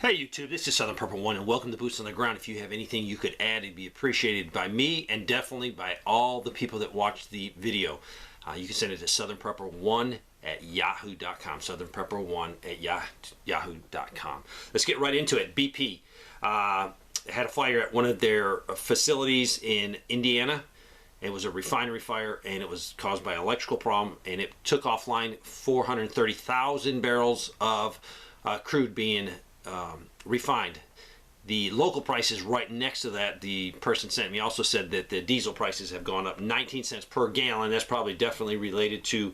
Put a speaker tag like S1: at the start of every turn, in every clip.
S1: Hey YouTube, this is Southern Purple One and welcome to Boots on the Ground. If you have anything you could add, it'd be appreciated by me and definitely by all the people that watch the video. You can send it to southernpurple1@yahoo.com. southernpurple1@yahoo.com. Let's get right into it. BP had a fire at one of their facilities in Indiana. It was a refinery fire and it was caused by an electrical problem, and it took offline 430,000 barrels of crude being refined. The local prices right next to that, the person sent me also said that the diesel prices have gone up 19 cents per gallon. That's probably definitely related to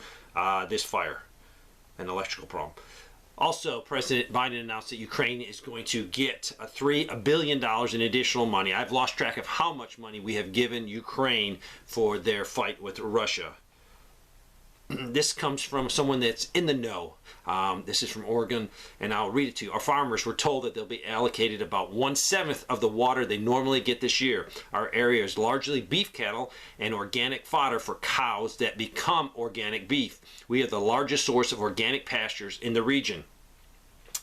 S1: this fire, an electrical problem. Also, President Biden announced that Ukraine is going to get $3 billion in additional money. I've lost track of how much money we have given Ukraine for their fight with Russia. This comes from someone that's in the know. This is from Oregon, and I'll read it to you. Our farmers were told that they'll be allocated about 1/7 of the water they normally get this year. Our area is largely beef cattle and organic fodder for cows that become organic beef. We are the largest source of organic pastures in the region.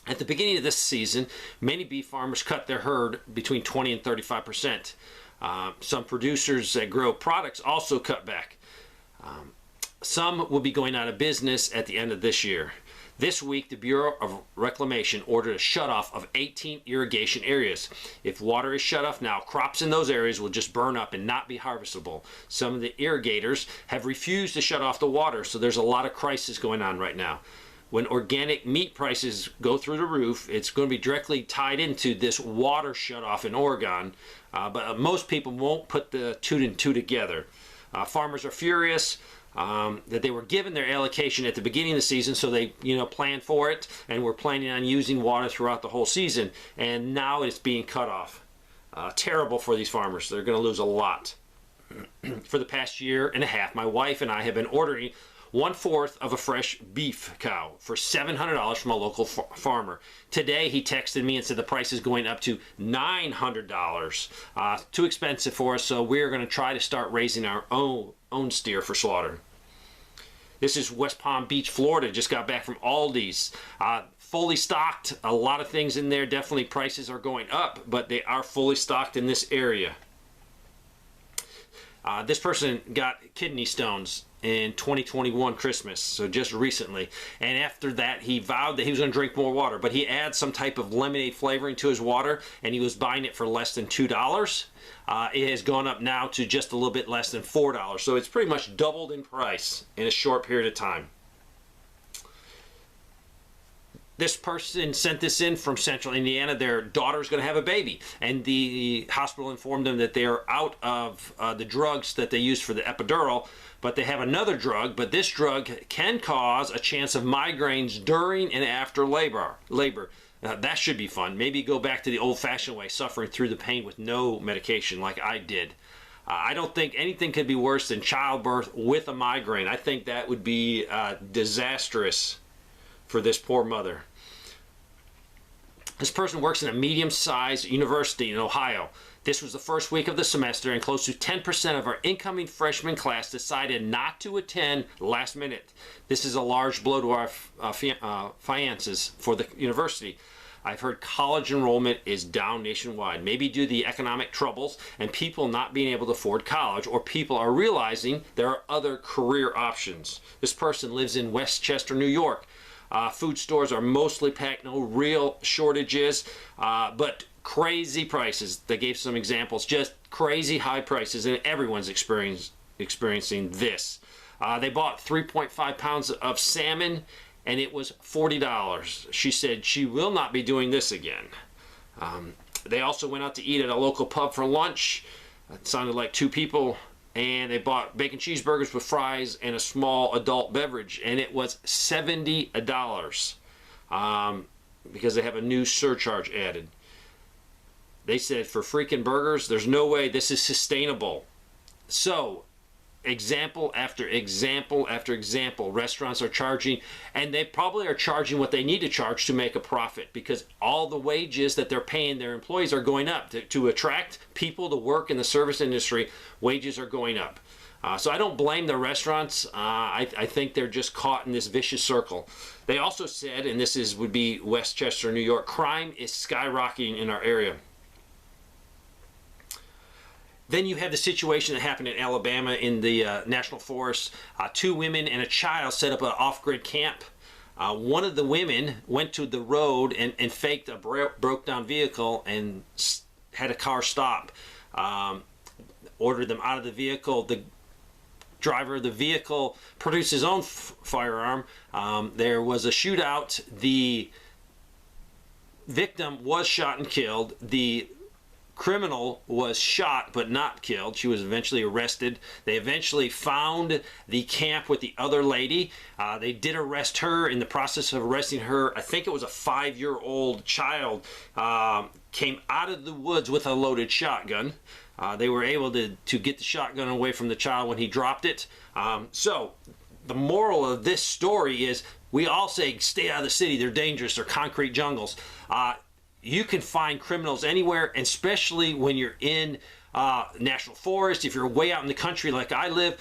S1: At the beginning of this season, many beef farmers cut their herd between 20 and 35%. Some producers that grow products also cut back. Some will be going out of business at the end of this year. This week, the Bureau of Reclamation ordered a shutoff of 18 irrigation areas. If water is shut off now, crops in those areas will just burn up and not be harvestable. Some of the irrigators have refused to shut off the water, so there's a lot of crisis going on right now. When organic meat prices go through the roof, it's going to be directly tied into this water shutoff in Oregon, but most people won't put the two and two together. Farmers are furious that they were given their allocation at the beginning of the season, so they planned for it and were planning on using water throughout the whole season, and now it's being cut off. Terrible for these farmers. They're going to lose a lot. For the past year and a half, my wife and I have been ordering 1/4 of a fresh beef cow for $700 from a local farmer. Today he texted me and said the price is going up to $900. Too expensive for us, so we're going to try to start raising our own steer for slaughter. This is West Palm Beach, Florida. Just got back from Aldi's. Fully stocked. A lot of things in there. Definitely prices are going up, but they are fully stocked in this area. This person got kidney stones in 2021 Christmas, so just recently, and after that he vowed that he was going to drink more water, but he adds some type of lemonade flavoring to his water, and he was buying it for less than $2. It has gone up now to just a little bit less than $4, so it's pretty much doubled in price in a short period of time. This person sent this in from central Indiana. Their daughter's going to have a baby, and the hospital informed them that they are out of the drugs that they use for the epidural, but they have another drug, but this drug can cause a chance of migraines during and after labor. That should be fun. Maybe go back to the old-fashioned way, suffering through the pain with no medication like I did. I don't think anything could be worse than childbirth with a migraine. I think that would be disastrous for this poor mother. This person works in a medium-sized university in Ohio. This was the first week of the semester, and close to 10% of our incoming freshman class decided not to attend last minute. This is a large blow to our finances for the university. I've heard college enrollment is down nationwide, maybe due to the economic troubles and people not being able to afford college, or people are realizing there are other career options. This person lives in Westchester, New York. Food stores are mostly packed, no real shortages, but crazy prices. They gave some examples, just crazy high prices, and everyone's experiencing this. They bought 3.5 pounds of salmon, and it was $40. She said she will not be doing this again. They also went out to eat at a local pub for lunch. It sounded like 2 people. And they bought bacon cheeseburgers with fries and a small adult beverage, and it was $70 because they have a new surcharge added. They said for freaking burgers, there's no way this is sustainable. So, example after example after example, restaurants are charging, and they probably are charging what they need to charge to make a profit, because all the wages that they're paying their employees are going up. To attract people to work in the service industry, wages are going up. So I don't blame the restaurants. I think they're just caught in this vicious circle. They also said, and would be Westchester, New York, crime is skyrocketing in our area. Then you have the situation that happened in Alabama in the National Forest. 2 women and a child set up an off-grid camp. One of the women went to the road and faked a broke down vehicle and had a car stop. Ordered them out of the vehicle. The driver of the vehicle produced his own firearm. There was a shootout. The victim was shot and killed. The criminal was shot but not killed. She was eventually arrested. They eventually found the camp with the other lady. They did arrest her. In the process of arresting her, I think it was a 5-year-old child, came out of the woods with a loaded shotgun. They were able to get the shotgun away from the child when he dropped it. So the moral of this story is we all say stay out of the city. They're dangerous. They're concrete jungles. You can find criminals anywhere, and especially when you're in national forest. If you're way out in the country like I live,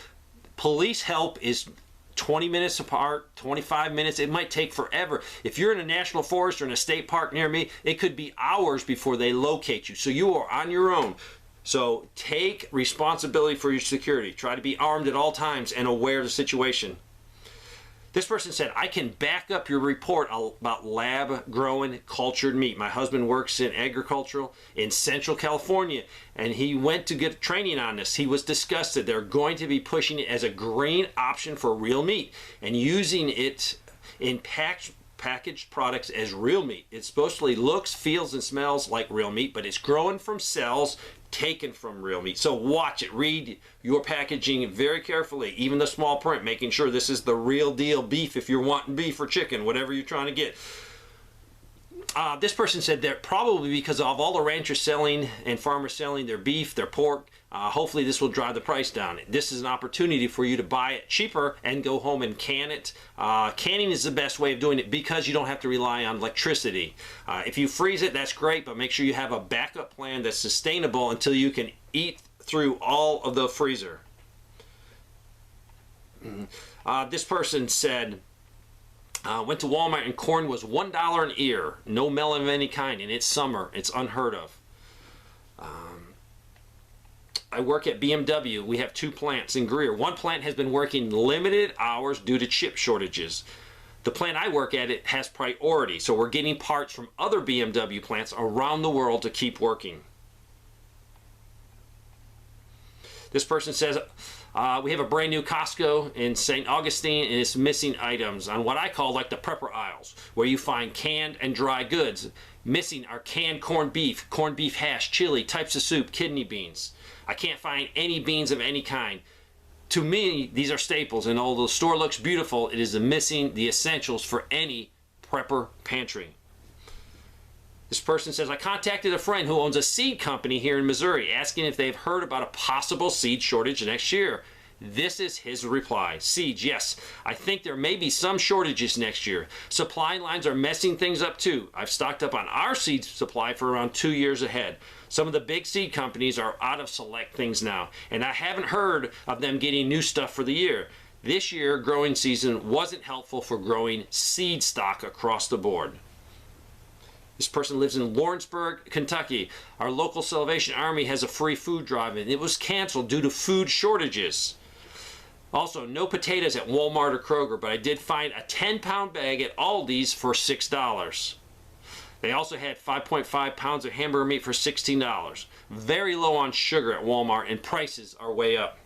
S1: police help is 20 minutes apart, 25 minutes. It might take forever. If you're in a national forest or in a state park near me, it could be hours before they locate you. So you are on your own. So take responsibility for your security. Try to be armed at all times and aware of the situation. This person said, I can back up your report about lab-grown cultured meat. My husband works in agricultural in Central California, and he went to get training on this. He was disgusted. They're going to be pushing it as a green option for real meat and using it in packaged products as real meat. It supposedly looks, feels, and smells like real meat, but it's growing from cells taken from real meat. So watch it, read your packaging very carefully, even the small print, making sure this is the real deal beef if you're wanting beef or chicken, whatever you're trying to get. This person said that probably because of all the ranchers selling and farmers selling their beef, their pork, hopefully this will drive the price down. This is an opportunity for you to buy it cheaper and go home and can it. Canning is the best way of doing it because you don't have to rely on electricity. If you freeze it, that's great, but make sure you have a backup plan that's sustainable until you can eat through all of the freezer. This person said, went to Walmart and corn was $1 an ear. No melon of any kind, and it's summer. It's unheard of. I work at BMW. We have 2 plants in Greer. One plant has been working limited hours due to chip shortages. The plant I work at, it has priority, so we're getting parts from other BMW plants around the world to keep working. This person says, we have a brand new Costco in St. Augustine, and it's missing items on what I call like the prepper aisles, where you find canned and dry goods. Missing are canned corned beef hash, chili, types of soup, kidney beans. I can't find any beans of any kind. To me, these are staples, and although the store looks beautiful, it is missing the essentials for any prepper pantry. This person says, I contacted a friend who owns a seed company here in Missouri, asking if they've heard about a possible seed shortage next year. This is his reply. Seeds, yes. I think there may be some shortages next year. Supply lines are messing things up too. I've stocked up on our seed supply for around 2 years ahead. Some of the big seed companies are out of select things now, and I haven't heard of them getting new stuff for the year. This year, growing season wasn't helpful for growing seed stock across the board. This person lives in Lawrenceburg, Kentucky. Our local Salvation Army has a free food drive, and it was canceled due to food shortages. Also, no potatoes at Walmart or Kroger, but I did find a 10-pound bag at Aldi's for $6. They also had 5.5 pounds of hamburger meat for $16. Very low on sugar at Walmart, and prices are way up.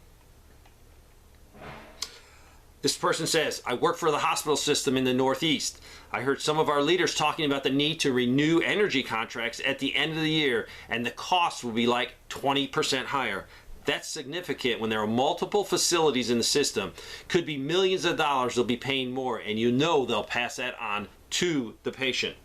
S1: This person says, I work for the hospital system in the Northeast. I heard some of our leaders talking about the need to renew energy contracts at the end of the year, and the cost will be like 20% higher. That's significant when there are multiple facilities in the system. Could be millions of dollars they'll be paying more, and you know they'll pass that on to the patient.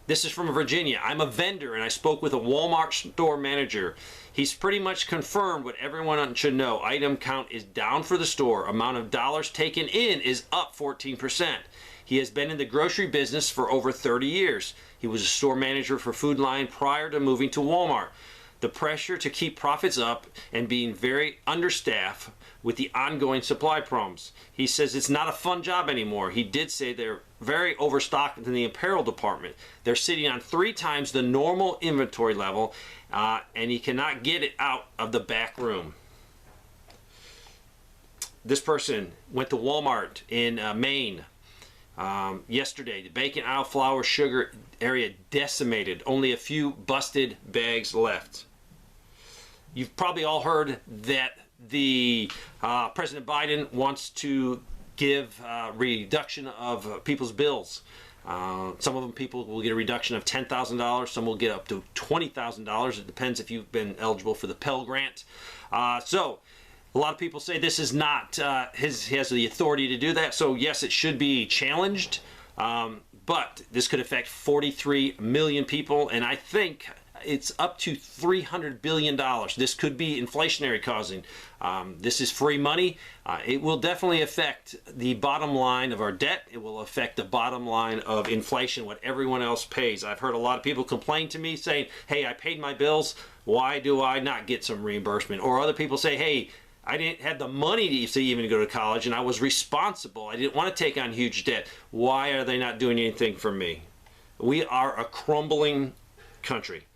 S1: This is from Virginia. I'm a vendor, and I spoke with a Walmart store manager. He's pretty much confirmed what everyone should know. Item count is down for the store. Amount of dollars taken in is up 14%. He has been in the grocery business for over 30 years. He was a store manager for Food Lion prior to moving to Walmart. the pressure to keep profits up, and being very understaffed with the ongoing supply problems. He says it's not a fun job anymore. He did say they're very overstocked in the apparel department. They're sitting on 3 times the normal inventory level, and he cannot get it out of the back room. This person went to Walmart in Maine yesterday. The bacon aisle, flour, sugar area decimated. Only a few busted bags left. You've probably all heard that the President Biden wants to give reduction of people's bills. Some of them people will get a reduction of $10,000. Some will get up to $20,000. It depends if you've been eligible for the Pell Grant. So a lot of people say this is not he has the authority to do that. So yes, it should be challenged. But this could affect 43 million people, and I think it's up to $300 billion. This could be inflationary causing. This is free money. It will definitely affect the bottom line of our debt. It will affect the bottom line of inflation, what everyone else pays. I've heard a lot of people complain to me saying, hey, I paid my bills. Why do I not get some reimbursement? Or other people say, hey, I didn't have the money to even go to college, and I was responsible. I didn't want to take on huge debt. Why are they not doing anything for me? We are a crumbling country.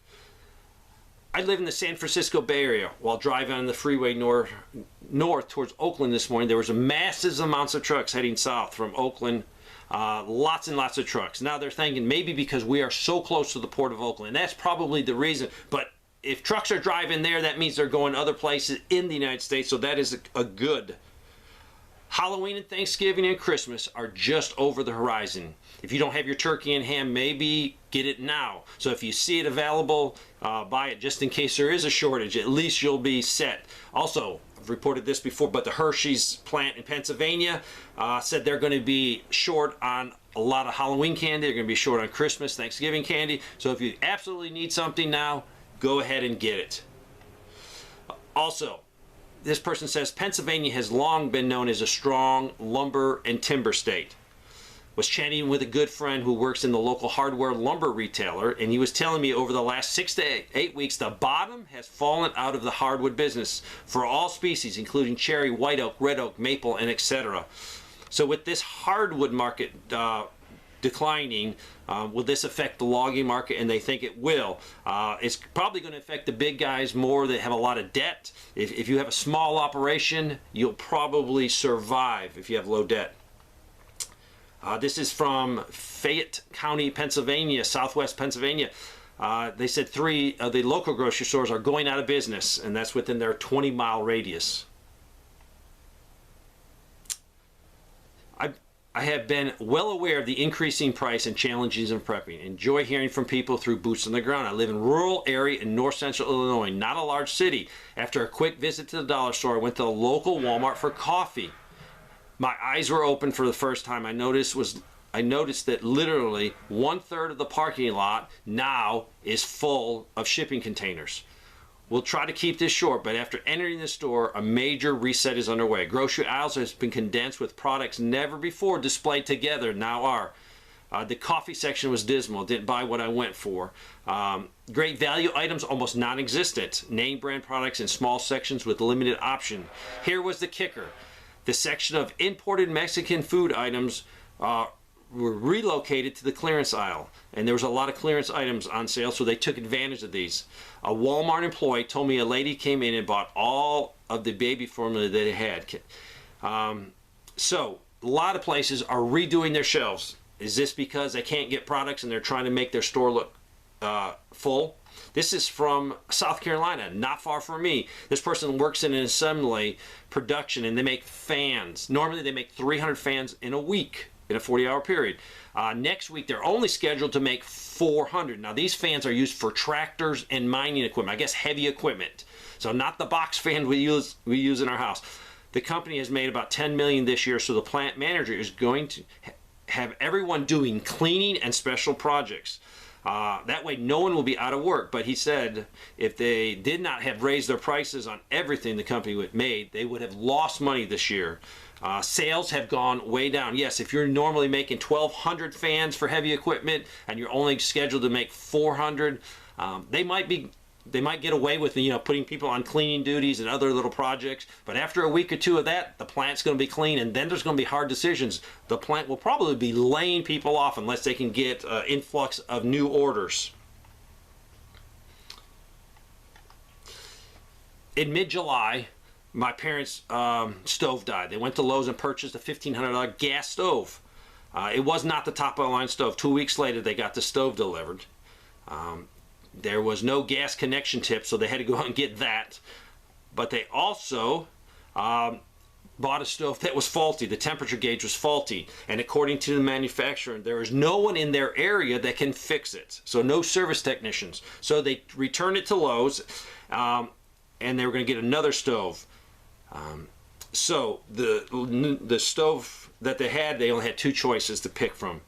S1: I live in the San Francisco Bay Area. While driving on the freeway north towards Oakland this morning, there was a massive amounts of trucks heading south from Oakland. Lots and lots of trucks. Now they're thinking maybe because we are so close to the port of Oakland. That's probably the reason. But if trucks are driving there, that means they're going other places in the United States. So that is a good. Halloween and Thanksgiving and Christmas are just over the horizon. If you don't have your turkey and ham, maybe get it now. So if you see it available, buy it just in case there is a shortage. At least you'll be set. Also, I've reported this before, but the Hershey's plant in Pennsylvania said they're going to be short on a lot of Halloween candy. They're going to be short on Christmas, Thanksgiving candy. So if you absolutely need something now, go ahead and get it. Also, this person says Pennsylvania has long been known as a strong lumber and timber state. Was chatting with a good friend who works in the local hardware lumber retailer, and he was telling me over the last 6 to 8 weeks the bottom has fallen out of the hardwood business for all species, including cherry, white oak, red oak, maple, and etc. So with this hardwood market declining, will this affect the logging market? And they think it will. It's probably going to affect the big guys more that have a lot of debt. If you have a small operation, you'll probably survive if you have low debt. This is from Fayette County, Pennsylvania, southwest Pennsylvania. They said 3 of the local grocery stores are going out of business, and that's within their 20-mile radius. I have been well aware of the increasing price and challenges in prepping. Enjoy hearing from people through boots on the ground. I live in a rural area in north central Illinois, not a large city. After a quick visit to the dollar store, I went to the local Walmart for coffee. My eyes were open for the first time. I noticed that literally 1/3 of the parking lot now is full of shipping containers. We'll try to keep this short, but after entering the store, a major reset is underway. Grocery aisles has been condensed with products never before displayed together, now are. The coffee section was dismal. Didn't buy what I went for. Great value items almost non-existent. Name brand products in small sections with limited option. Here was the kicker. The section of imported Mexican food items were relocated to the clearance aisle, and there was a lot of clearance items on sale, so they took advantage of these. A Walmart employee told me a lady came in and bought all of the baby formula that they had. So a lot of places are redoing their shelves. Is this because they can't get products and they're trying to make their store look full? This is from South Carolina, not far from me. This person works in an assembly production, and they make fans. Normally they make 300 fans in a week in a 40-hour period. Next week they're only scheduled to make 400. Now these fans are used for tractors and mining equipment, I guess heavy equipment. So not the box fan we use in our house. The company has made about $10 million this year, so the plant manager is going to have everyone doing cleaning and special projects. That way no one will be out of work. But he said if they did not have raised their prices on everything the company made, they would have lost money this year. Sales have gone way down. Yes, if you're normally making 1,200 fans for heavy equipment and you're only scheduled to make 400, they might be they might get away with, putting people on cleaning duties and other little projects. But after a week or two of that, the plant's going to be clean, and then there's going to be hard decisions. The plant will probably be laying people off unless they can get influx of new orders. In mid-July, my parents' stove died. They went to Lowe's and purchased a $1,500 gas stove. It was not the top-of-the-line stove. 2 weeks later, they got the stove delivered. There was no gas connection tip, so they had to go out and get that. But they also bought a stove that was faulty. The temperature gauge was faulty. And according to the manufacturer, there is no one in their area that can fix it. So no service technicians. So they returned it to Lowe's, and they were going to get another stove. So the stove that they had, they only had two choices to pick from.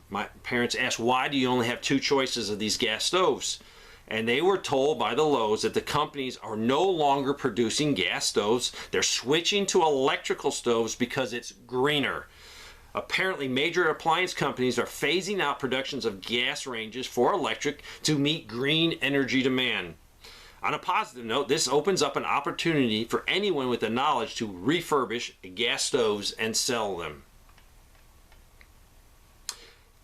S1: My parents asked, why do you only have two choices of these gas stoves? And they were told by the Lowe's that the companies are no longer producing gas stoves. They're switching to electrical stoves because it's greener. Apparently, major appliance companies are phasing out productions of gas ranges for electric to meet green energy demand. On a positive note, this opens up an opportunity for anyone with the knowledge to refurbish gas stoves and sell them.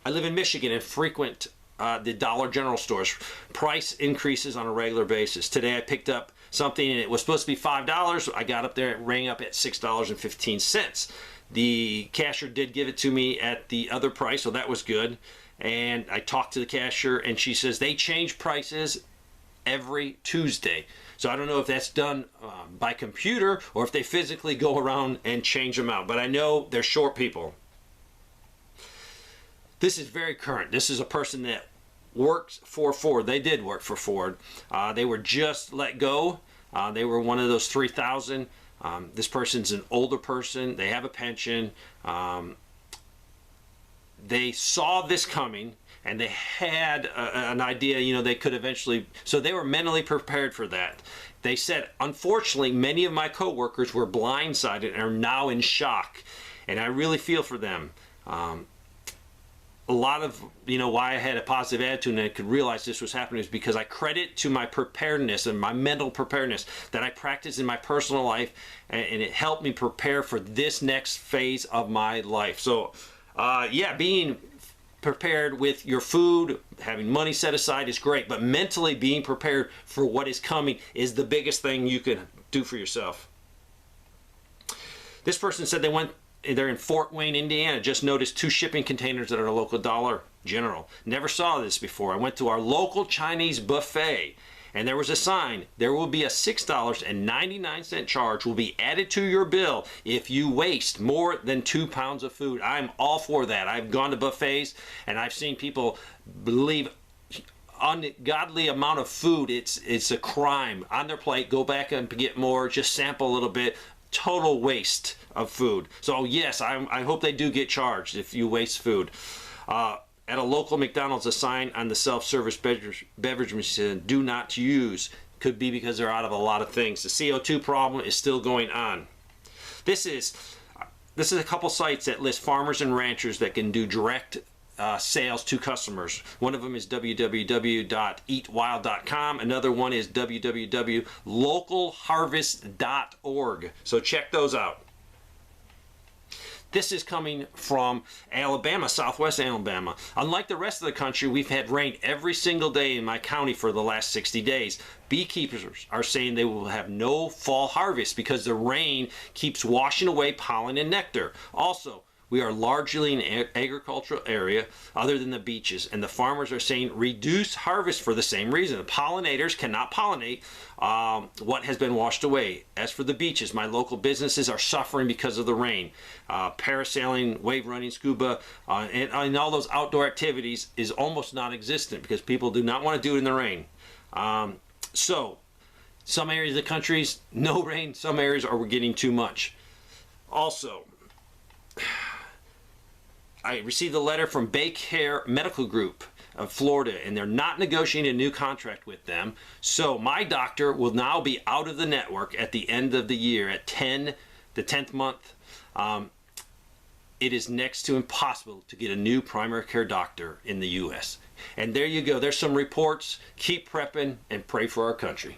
S1: I live in Michigan and frequent the Dollar General stores. Price increases on a regular basis. Today I picked up something and it was supposed to be $5. I got up there, it rang up at $6.15. The cashier did give it to me at the other price, so that was good. And I talked to the cashier and she says they change prices every Tuesday. So I don't know if that's done by computer or if they physically go around and change them out. But I know they're short people. This is very current. This is a person that works for Ford. They did work for Ford. They were just let go. They were one of those 3,000. This person's an older person. They have a pension. They saw this coming and they had an idea, they could eventually, so they were mentally prepared for that. They said, unfortunately, many of my coworkers were blindsided and are now in shock. And I really feel for them. A lot of why I had a positive attitude and I could realize this was happening is because I credit to my preparedness and my mental preparedness that I practiced in my personal life, and it helped me prepare for this next phase of my life. So yeah, being prepared with your food, having money set aside is great, but mentally being prepared for what is coming is the biggest thing you can do for yourself. This person said they're in Fort Wayne, Indiana. Just noticed 2 shipping containers at our local Dollar General. Never saw this before. I went to our local Chinese buffet and there was a sign. There will be a $6.99 charge will be added to your bill if you waste more than 2 pounds of food. I'm all for that. I've gone to buffets and I've seen people leave ungodly amount of food. It's a crime on their plate. Go back and get more. Just sample a little bit. Total waste of food. So yes, I hope they do get charged if you waste food. At a local McDonald's, a sign on the self-service beverage machine, do not use. Could be because they're out of a lot of things. The CO2 problem is still going on. This is a couple sites that list farmers and ranchers that can do direct sales to customers. One of them is www.eatwild.com. Another one is www.localharvest.org. So check those out. This is coming from Alabama, southwest Alabama. Unlike the rest of the country, we've had rain every single day in my county for the last 60 days. Beekeepers are saying they will have no fall harvest because the rain keeps washing away pollen and nectar. Also, we are largely an agricultural area other than the beaches, and the farmers are saying reduce harvest for the same reason. The pollinators cannot pollinate what has been washed away. As for the beaches, my local businesses are suffering because of the rain. Parasailing, wave running, scuba, and all those outdoor activities is almost non-existent because people do not want to do it in the rain. So, some areas of the country, no rain. Some areas are getting too much. Also, I received a letter from Baycare Medical Group of Florida, and they're not negotiating a new contract with them. So my doctor will now be out of the network at the end of the year, at the 10th month. it is next to impossible to get a new primary care doctor in the U.S. And there you go. There's some reports. Keep prepping and pray for our country.